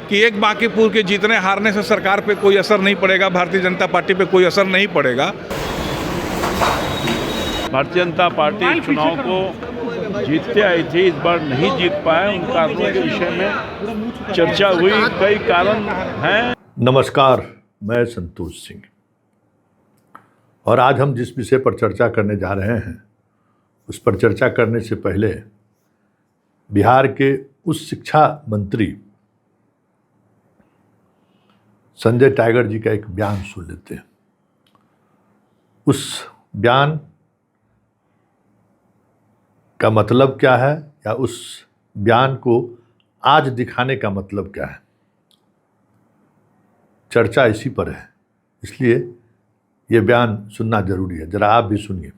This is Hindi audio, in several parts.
कि एक बांकीपुर के जीतने हारने से सरकार पे कोई असर नहीं पड़ेगा, भारतीय जनता पार्टी पे कोई असर नहीं पड़ेगा। भारतीय जनता पार्टी चुनाव को जीतते आई थी, इस बार नहीं जीत पाए। उन कारणों के विषय में चर्चा हुई, कई कारण हैं। नमस्कार, मैं संतोष सिंह और आज हम जिस विषय पर चर्चा करने जा रहे हैं उस पर चर्चा करने से पहले बिहार के उस शिक्षा मंत्री संजय टाइगर जी का एक बयान सुन लेते हैं। उस बयान का मतलब क्या है या उस बयान को आज दिखाने का मतलब क्या है, चर्चा इसी पर है, इसलिए ये बयान सुनना जरूरी है। जरा आप भी सुनिए।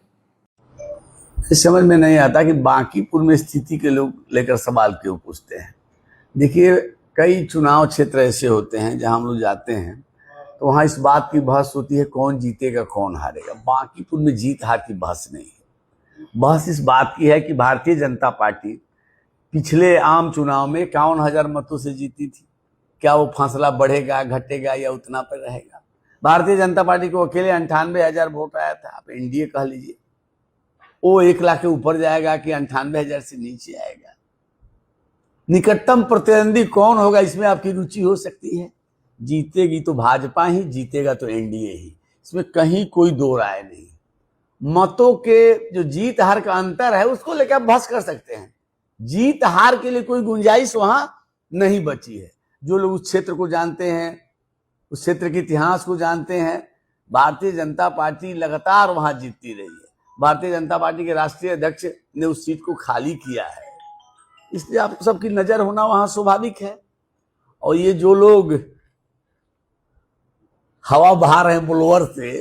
समझ में नहीं आता कि बांकीपुर में स्थिति के लोग लेकर सवाल क्यों पूछते हैं। देखिए, कई चुनाव क्षेत्र ऐसे होते हैं जहां हम लोग जाते हैं तो वहां इस बात की बहस होती है कौन जीतेगा कौन हारेगा। बांकीपुर में जीत हार की बहस नहीं है। बहस इस बात की है कि भारतीय जनता पार्टी पिछले आम चुनाव में 51,000 मतों से जीती थी। क्या वो फासला बढ़ेगा, घटेगा या उतना पर रहेगा? भारतीय जनता पार्टी को अकेले 98,000 वोट आया था। आप एनडीए कह लीजिए, वो 1 लाख के ऊपर जाएगा कि 98,000 से नीचे आएगा? निकटतम प्रतिद्वंदी कौन होगा, इसमें आपकी रुचि हो सकती है। जीतेगी तो भाजपा ही, जीतेगा तो एनडीए ही, इसमें कहीं कोई दो राय नहीं। मतों के जो जीत हार का अंतर है उसको लेकर आप बहस कर सकते हैं। जीत हार के लिए कोई गुंजाइश वहां नहीं बची है। जो लोग उस क्षेत्र को जानते हैं, उस क्षेत्र के इतिहास को जानते हैं, भारतीय जनता पार्टी लगातार वहां जीतती रही है। भारतीय जनता पार्टी के राष्ट्रीय अध्यक्ष ने उस सीट को खाली किया है, इसलिए आप सबकी नजर होना वहां स्वाभाविक है। और ये जो लोग हवा बहा रहे हैं बुलवर से,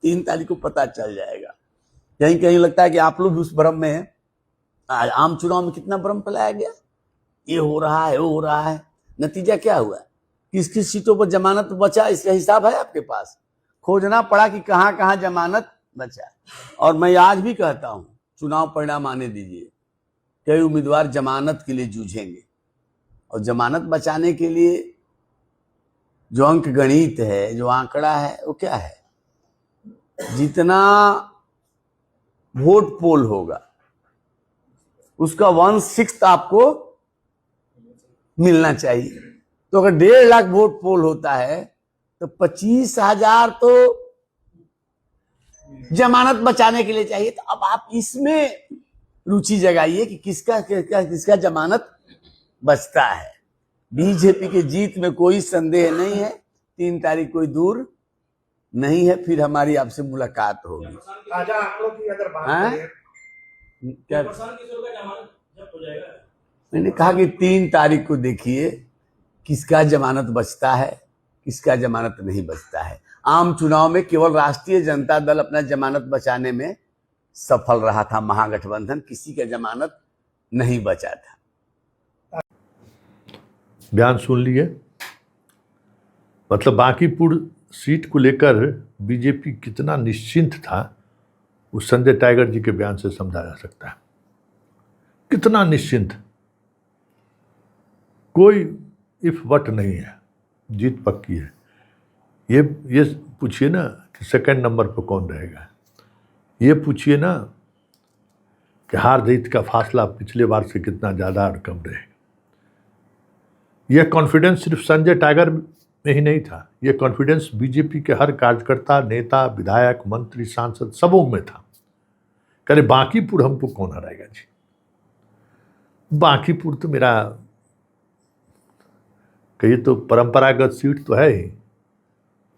3 तारीख को पता चल जाएगा। कहीं कहीं लगता है कि आप लोग भी उस भ्रम में हैं। आम चुनाव में कितना भ्रम फैलाया गया, ये हो रहा है वो हो रहा है। नतीजा क्या हुआ? किस किस सीटों पर जमानत बचा, इसका हिसाब है आपके पास? खोजना पड़ा कि कहां कहां जमानत बचा। और मैं आज भी कहता हूं, चुनाव परिणाम आने दीजिए, कई उम्मीदवार जमानत के लिए जूझेंगे और जमानत बचाने के लिए जो अंक गणित है, जो आंकड़ा है, वो क्या है? जितना वोट पोल होगा उसका 1/6 आपको मिलना चाहिए। तो अगर 1.5 लाख वोट पोल होता है तो 25,000 तो जमानत बचाने के लिए चाहिए। तो अब आप इसमें रुचि जगाइए कि किसका जमानत बचता है। बीजेपी की जीत में कोई संदेह नहीं है। 3 तारीख कोई दूर नहीं है, फिर हमारी आपसे मुलाकात होगी। क्या मैंने कहा कि 3 तारीख को देखिए किसका जमानत बचता है, किसका जमानत नहीं बचता है। आम चुनाव में केवल राष्ट्रीय जनता दल अपना जमानत बचाने में सफल रहा था, महागठबंधन किसी का जमानत नहीं बचा था। बयान सुन लिए। मतलब बांकीपुर सीट को लेकर बीजेपी कितना निश्चिंत था, उस संजय टाइगर जी के बयान से समझा जा सकता है। कितना निश्चिंत, कोई इफ वट नहीं है, जीत पक्की है। ये पूछिए ना कि सेकंड नंबर पर कौन रहेगा। ये पूछिए ना कि हार जीत का फासला पिछले बार से कितना ज़्यादा और कम रहेगा। यह कॉन्फिडेंस सिर्फ संजय टाइगर में ही नहीं था, यह कॉन्फिडेंस बीजेपी के हर कार्यकर्ता, नेता, विधायक, मंत्री, सांसद सबों में था। करे बांकीपुर हमको कौन हराएगा जी। बांकीपुर तो मेरा कहिए तो परंपरागत सीट तो है ही,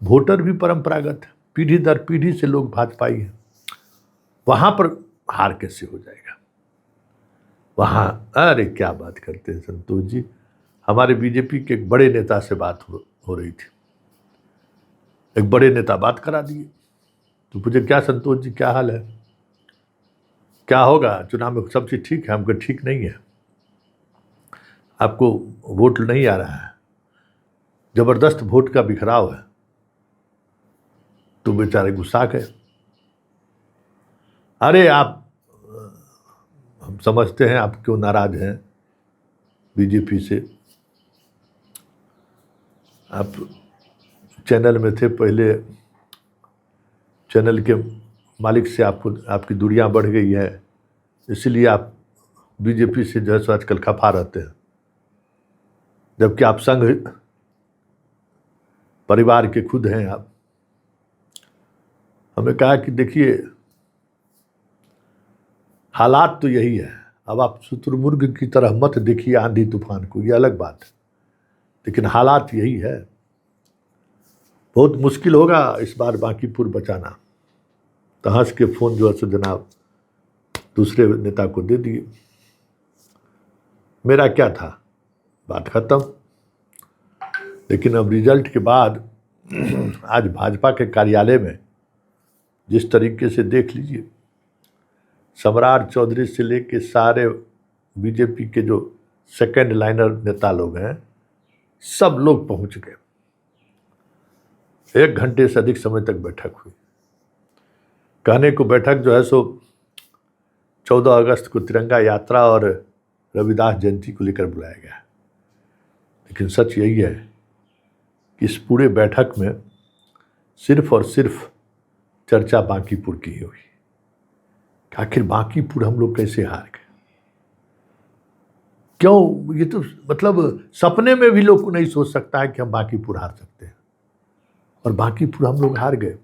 वोटर भी परंपरागत है, पीढ़ी दर पीढ़ी से लोग भाजपाई हैं। वहां पर हार कैसे हो जाएगा? वहां अरे क्या बात करते हैं संतोष जी। हमारे बीजेपी के एक बड़े नेता से बात हो रही थी, एक बड़े नेता बात करा दिए। तो पूछे क्या संतोष जी क्या हाल है, क्या होगा चुनाव में? सब चीज़ ठीक है, हमको ठीक नहीं है, आपको वोट नहीं आ रहा है, जबरदस्त वोट का बिखराव है। तो बेचारे गुस्सा गए। अरे आप, हम समझते हैं आप क्यों नाराज हैं बीजेपी से। आप चैनल में थे पहले, चैनल के मालिक से आपको आपकी दूरियां बढ़ गई है, इसलिए आप बीजेपी से जो है सो आजकल खफा रहते हैं, जबकि आप संघ परिवार के खुद हैं। आप हमें कहा कि देखिए हालात तो यही है, अब आप शुतुरमुर्ग की तरह मत देखिए आंधी तूफान को, ये अलग बात है, लेकिन हालात यही है। बहुत मुश्किल होगा इस बार बांकीपुर बचाना। तो हंस के फ़ोन जो है सो जनाब दूसरे नेता को दे दिए। मेरा क्या था, बात खत्म। लेकिन अब रिजल्ट के बाद आज भाजपा के कार्यालय में जिस तरीके से देख लीजिए, सम्राट चौधरी से लेके सारे बीजेपी के जो सेकंड लाइनर नेता लोग हैं, सब लोग पहुंच गए। 1 घंटे से अधिक समय तक बैठक हुई। कहने को बैठक जो है सो 14 अगस्त को तिरंगा यात्रा और रविदास जयंती को लेकर बुलाया गया, लेकिन सच यही है कि इस पूरे बैठक में सिर्फ और सिर्फ चर्चा बांकीपुर की ही हुई। आखिर बांकीपुर हम लोग कैसे हार गए, क्यों? ये तो मतलब सपने में भी लोग को नहीं सोच सकता है कि हम बांकीपुर हार सकते हैं, और बांकीपुर हम लोग हार गए।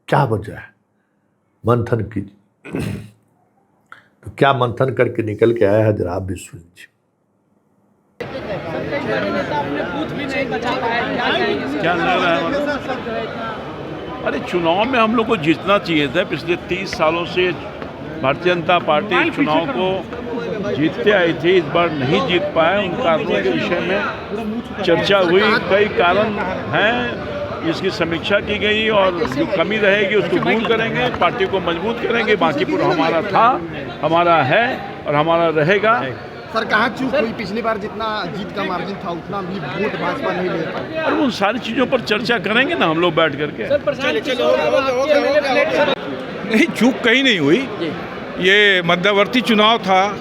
क्या वजह है? मंथन कीजिए। तो क्या मंथन करके निकल के आया है, जरा आप भी सुन लीजिए। क्या लग रहा है? अरे चुनाव में हम लोग को जीतना चाहिए था। पिछले 30 सालों से भारतीय जनता पार्टी चुनाव को जीतते आई थी, इस बार नहीं जीत पाए। उन कारणों के विषय में चर्चा हुई, कई कारण हैं, इसकी समीक्षा की गई और जो कमी रहेगी उसको दूर करेंगे, पार्टी को मजबूत करेंगे। बांकीपुर हमारा था, हमारा है और हमारा रहेगा। सर कहाँ चूक हुई? पिछली बार जितना जीत का मार्जिन था उतना भी वोट भाजपा नहीं ले पाई। और उन सारी चीज़ों पर चर्चा करेंगे ना हम लोग बैठ करके। नहीं, चूक कहीं नहीं हुई। ये मध्यवर्ती चुनाव था,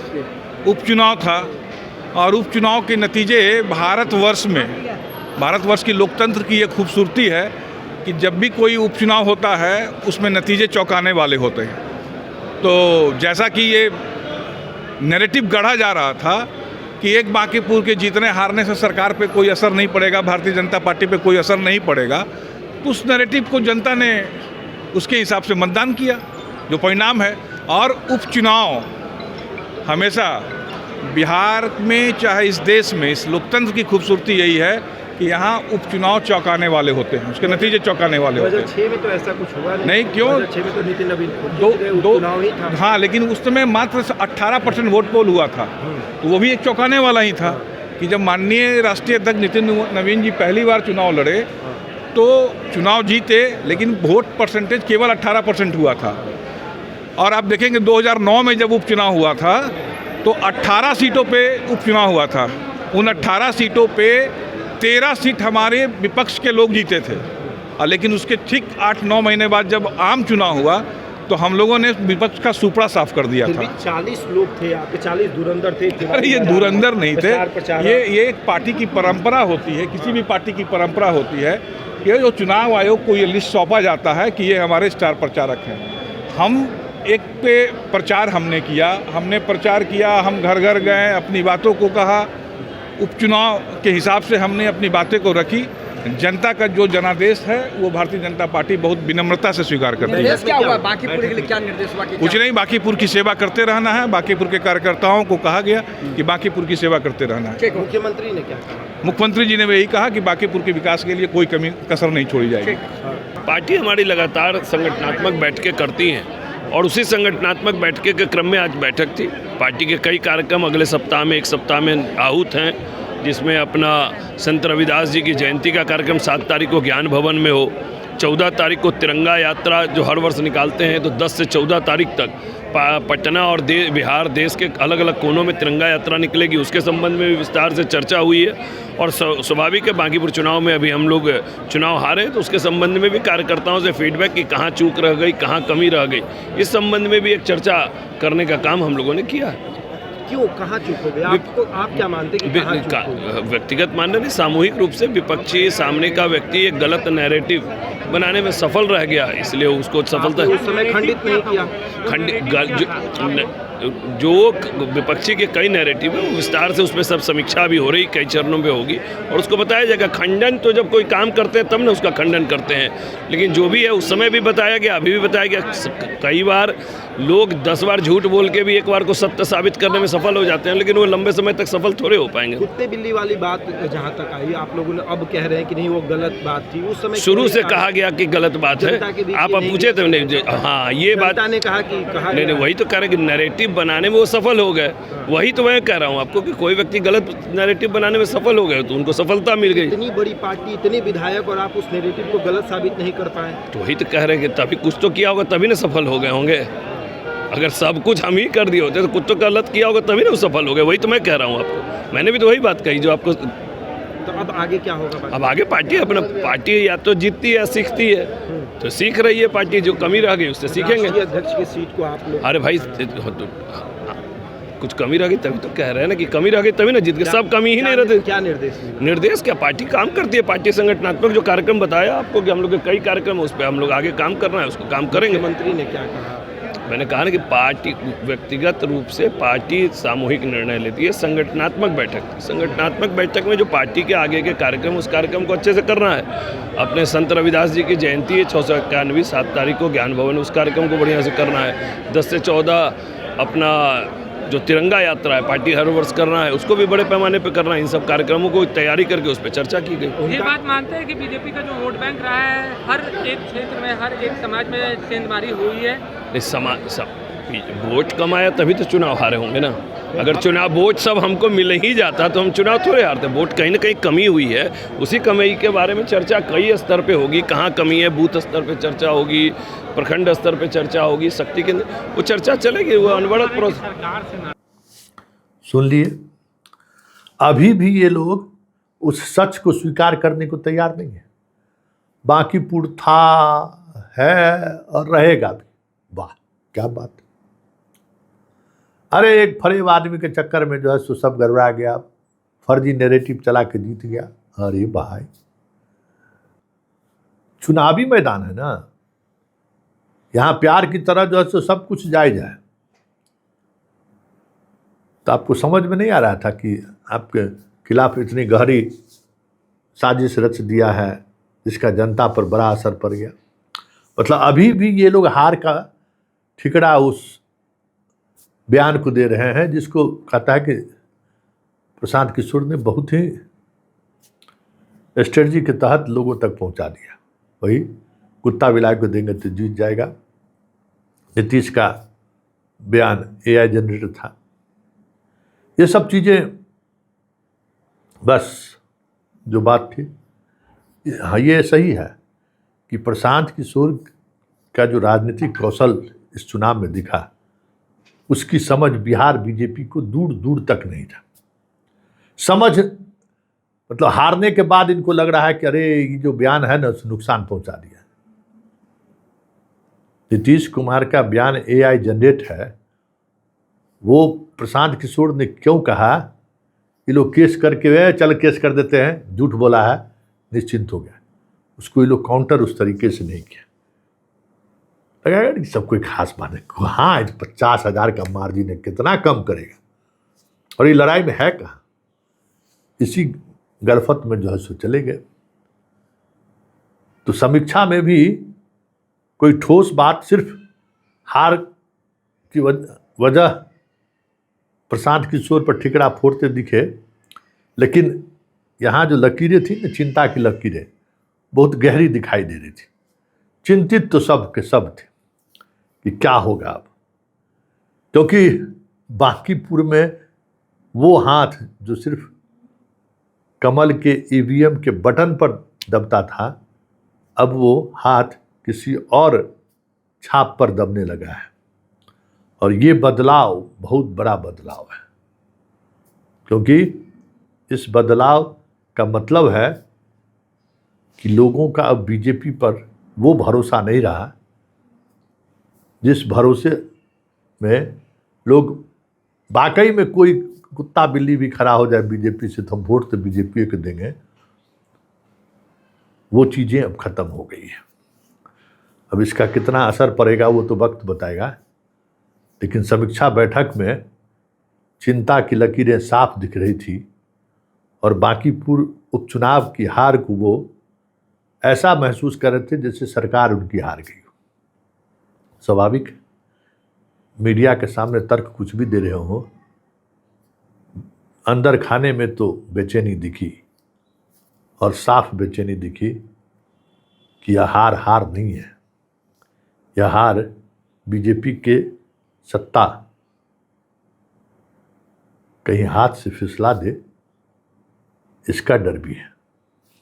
उपचुनाव था, और उपचुनाव के नतीजे भारतवर्ष की लोकतंत्र की ये खूबसूरती है कि जब भी कोई उपचुनाव होता है उसमें नतीजे चौंकाने वाले होते हैं। तो जैसा कि ये नैरेटिव गढ़ा जा रहा था कि एक बांकीपुर के जीतने हारने से सरकार पे कोई असर नहीं पड़ेगा, भारतीय जनता पार्टी पे कोई असर नहीं पड़ेगा, तो उस नैरेटिव को जनता ने उसके हिसाब से मतदान किया, जो परिणाम है। और उपचुनाव हमेशा बिहार में, चाहे इस देश में, इस लोकतंत्र की खूबसूरती यही है कि यहाँ उपचुनाव चौंकाने वाले होते हैं, उसके नतीजे चौंकाने वाले होते हैं। 2006 में तो ऐसा कुछ हुआ नहीं, क्यों? 2006 में तो नितिन नवीन चुनाव ही था। हाँ, लेकिन उस समय मात्र 18% वोट पोल हुआ था, तो वो भी एक चौंकाने वाला ही था कि जब माननीय राष्ट्रीय अध्यक्ष नितिन नवीन जी पहली बार चुनाव लड़े तो चुनाव जीते, लेकिन वोट परसेंटेज केवल 18% हुआ था। और आप देखेंगे 2009 में जब उपचुनाव हुआ था तो 18 सीटों पे उपचुनाव हुआ था। उन 18 सीटों पे 13 सीट हमारे विपक्ष के लोग जीते थे, लेकिन उसके ठीक 8-9 महीने बाद जब आम चुनाव हुआ तो हम लोगों ने विपक्ष का सुपड़ा साफ कर दिया था। 40 लोग थे, आपके 40 धुरंधर थे। अरे ये धुरंधर नहीं थे, ये एक पार्टी की परंपरा होती है, किसी भी पार्टी की परंपरा होती है। ये जो चुनाव आयोग को ये लिस्ट सौंपा जाता है कि ये हमारे स्टार प्रचारक हैं। हम एक पे प्रचार हमने किया, हमने प्रचार किया, हम घर घर गए, अपनी बातों को कहा, उपचुनाव के हिसाब से हमने अपनी बातें को रखी। जनता का जो जनादेश है वो भारतीय जनता पार्टी बहुत विनम्रता से स्वीकार करती है। क्या हुआ बांकीपुर के लिए, क्या निर्देश हुआ? कुछ नहीं, बांकीपुर की सेवा करते रहना है। बांकीपुर के कार्यकर्ताओं को कहा गया कि बांकीपुर की सेवा करते रहना है। मुख्यमंत्री ने क्या कहा? मुख्यमंत्री जी ने यही कहा कि बांकीपुर के विकास के लिए कोई कमी कसर नहीं छोड़ी जाएगी। पार्टी हमारी लगातार संगठनात्मक बैठकें करती हैं और उसी संगठनात्मक बैठक के क्रम में आज बैठक थी। पार्टी के कई कार्यक्रम अगले सप्ताह में, 1 सप्ताह में आहूत हैं, जिसमें अपना संत रविदास जी की जयंती का कार्यक्रम 7 तारीख को ज्ञान भवन में हो, 14 तारीख को तिरंगा यात्रा जो हर वर्ष निकालते हैं, तो 10 से 14 तारीख तक पटना और बिहार देश के अलग अलग कोनों में तिरंगा यात्रा निकलेगी। उसके संबंध में भी विस्तार से चर्चा हुई है। और स्वाभाविक है बांकीपुर चुनाव में अभी हम लोग चुनाव हारे, तो उसके संबंध में भी कार्यकर्ताओं से फीडबैक कि कहाँ चूक रह गई, कहाँ कमी रह गई, इस संबंध में भी एक चर्चा करने का काम हम लोगों ने किया है। क्यों, कहाँ चूक हो गई? आपको, आप क्या मानते हैं कि कहाँ चूक हो गई? व्यक्तिगत मानना नहीं, सामूहिक रूप से विपक्षी सामने का व्यक्ति एक गलत नैरेटिव बनाने में सफल रह गया, इसलिए उसको सफलता आपने उस समय खंडित नहीं किया। जो विपक्षी के कई नैरेटिव है वो विस्तार से उसमें सब समीक्षा भी हो रही, कई चरणों में होगी और उसको बताया जाएगा। खंडन तो जब कोई काम करते हैं तब ना उसका खंडन करते हैं, लेकिन जो भी है उस समय भी बताया गया, अभी भी बताया गया। कई बार लोग 10 बार झूठ बोल के भी एक बार को सत्य साबित करने में सफल हो जाते हैं, लेकिन वो लंबे समय तक सफल थोड़े हो पाएंगे। कुत्ते बिल्ली वाली बात जहाँ तक आई, आप लोगों ने अब कह रहे हैं कि नहीं वो गलत बात थी, उस समय शुरू से कहा गया कि गलत बात है। जनता के बीच आप ये अब नहीं पूछे थे नहीं, हाँ ये बात जनता ने कहा कि नहीं, वही तो कह रहे हैं कि नैरेटिव बनाने में वो सफल हो गए। वही तो मैं कह रहा हूँ आपको कि कोई व्यक्ति गलत नैरेटिव बनाने में सफल हो गए तो उनको सफलता मिल गई। इतनी बड़ी पार्टी, इतने विधायक, और आप उस नैरेटिव को गलत साबित नहीं कर पाए। तो वही तो कह रहे हैं कि तभी कुछ तो किया होगा, तभी ना सफल हो गए होंगे। अगर सब कुछ हम ही कर दिए होते तो कुछ तो गलत किया होगा, तभी ना वो सफल हो गए। वही तो मैं कह रहा हूँ आपको, मैंने भी तो वही बात कही जो आपको। तो अब आगे क्या होगा? अब आगे पार्टी अपना, पार्टी या तो जीतती है या सीखती है, तो सीख रही है पार्टी, जो कमी रह गई उससे सीखेंगे। राष्ट्रीय अध्यक्ष की सीट को आप लोग, अरे भाई कुछ कमी रह गई तभी तो कह रहे हैं ना कि कमी रह गई तभी ना जीत गए। सब कमी ही नहीं रहते। क्या निर्देश मिले? निर्देश क्या, पार्टी काम करती है। पार्टी संगठनात्मक जो कार्यक्रम बताया आपको कि हम लोग के कई कार्यक्रम है, उस पर हम लोग आगे काम करना है, उसको काम करेंगे। मंत्री ने क्या कहा? मैंने कहा ना कि पार्टी व्यक्तिगत रूप से पार्टी सामूहिक निर्णय लेती है। संगठनात्मक बैठक में जो पार्टी के आगे के कार्यक्रम, उस कार्यक्रम को अच्छे से करना है। अपने संत रविदास जी की जयंती है 691, 7 तारीख को ज्ञान भवन, उस कार्यक्रम को बढ़िया से करना है। 10 से 14 अपना जो तिरंगा यात्रा है पार्टी हर वर्ष करना है, उसको भी बड़े पैमाने पर करना है। इन सब कार्यक्रमों को तैयारी करके उस पर चर्चा की गई। ये बात मानते हैं कि बीजेपी का जो वोट बैंक रहा है, हर एक क्षेत्र में, हर एक समाज में सेंधमारी हुई है। वोट कमाया तभी तो चुनाव हारे होंगे ना। अगर चुनाव वोट सब हमको मिल ही जाता तो हम चुनाव थोड़े हारते। वोट कहीं ना कहीं कमी हुई है, उसी कमी के बारे में चर्चा कई स्तर पे होगी। कहाँ कमी है, बूथ स्तर पे चर्चा होगी, प्रखंड स्तर पे चर्चा होगी, शक्ति केंद्र, वो चर्चा चलेगी। वो अनवरत प्रोसेस। सुन लिए, अभी भी ये लोग उस सच को स्वीकार करने को तैयार नहीं है। बांकीपुर था, है और रहेगा भी। वाह क्या बात। अरे एक फरेब आदमी के चक्कर में जो है सो सब गड़बड़ा गया, फर्जी नैरेटिव चला के जीत गया। अरे भाई चुनावी मैदान है ना, यहाँ प्यार की तरह जो है सो सब कुछ जायज है। तो आपको समझ में नहीं आ रहा था कि आपके खिलाफ इतनी गहरी साजिश रच दिया है जिसका जनता पर बड़ा असर पड़ गया। मतलब अभी भी ये लोग हार का ठिकरा उस बयान को दे रहे हैं जिसको कहता है कि प्रशांत किशोर ने बहुत ही स्ट्रेटजी के तहत लोगों तक पहुंचा दिया। वही कुत्ता बिलाई को देंगे तो जीत जाएगा। नीतीश का बयान AI जनरेटर था। ये सब चीज़ें बस जो बात थी, हाँ ये सही है कि प्रशांत किशोर का जो राजनीतिक कौशल इस चुनाव में दिखा, उसकी समझ बिहार बीजेपी को दूर दूर तक नहीं था। समझ मतलब हारने के बाद इनको लग रहा है कि अरे ये जो बयान है ना उसने नुकसान पहुंचा दिया। नीतीश कुमार का बयान AI जनरेट है। वो प्रशांत किशोर ने क्यों कहा, ये लोग केस करके चल केस कर देते हैं, झूठ बोला है, निश्चिंत हो गया। उसको ये लोग काउंटर उस तरीके से नहीं किया। लगाया कि सब कोई खास माने, हाँ 50,000 का मार्जिन है, कितना कम करेगा। और ये लड़ाई में है कहाँ, इसी गलफत में जो है सो चले गए। तो समीक्षा में भी कोई ठोस बात, सिर्फ हार की वजह प्रशांत किशोर पर ठिकरा फोड़ते दिखे। लेकिन यहाँ जो लकीरें थी ना, चिंता की लकीरें बहुत गहरी दिखाई दे रही थी। चिंतित तो सब के सब थे कि क्या होगा अब, क्योंकि बांकीपुर में वो हाथ जो सिर्फ कमल के EVM के बटन पर दबता था, अब वो हाथ किसी और छाप पर दबने लगा है। और ये बदलाव बहुत बड़ा बदलाव है, क्योंकि इस बदलाव का मतलब है कि लोगों का अब बीजेपी पर वो भरोसा नहीं रहा जिस भरोसे में लोग वाकई में कोई कुत्ता बिल्ली भी खड़ा हो जाए बीजेपी से तो हम वोट तो बीजेपी को देंगे, वो चीज़ें अब ख़त्म हो गई हैं। अब इसका कितना असर पड़ेगा वो तो वक्त बताएगा, लेकिन समीक्षा बैठक में चिंता की लकीरें साफ दिख रही थी और बांकीपुर उपचुनाव की हार को वो ऐसा महसूस कर रहे थे जैसे सरकार उनकी हार गई हो। स्वाभाविक, मीडिया के सामने तर्क कुछ भी दे रहे हो, अंदर खाने में तो बेचैनी दिखी और साफ बेचैनी दिखी कि यह हार नहीं है, यह हार बीजेपी के सत्ता कहीं हाथ से फिसला दे, इसका डर भी है।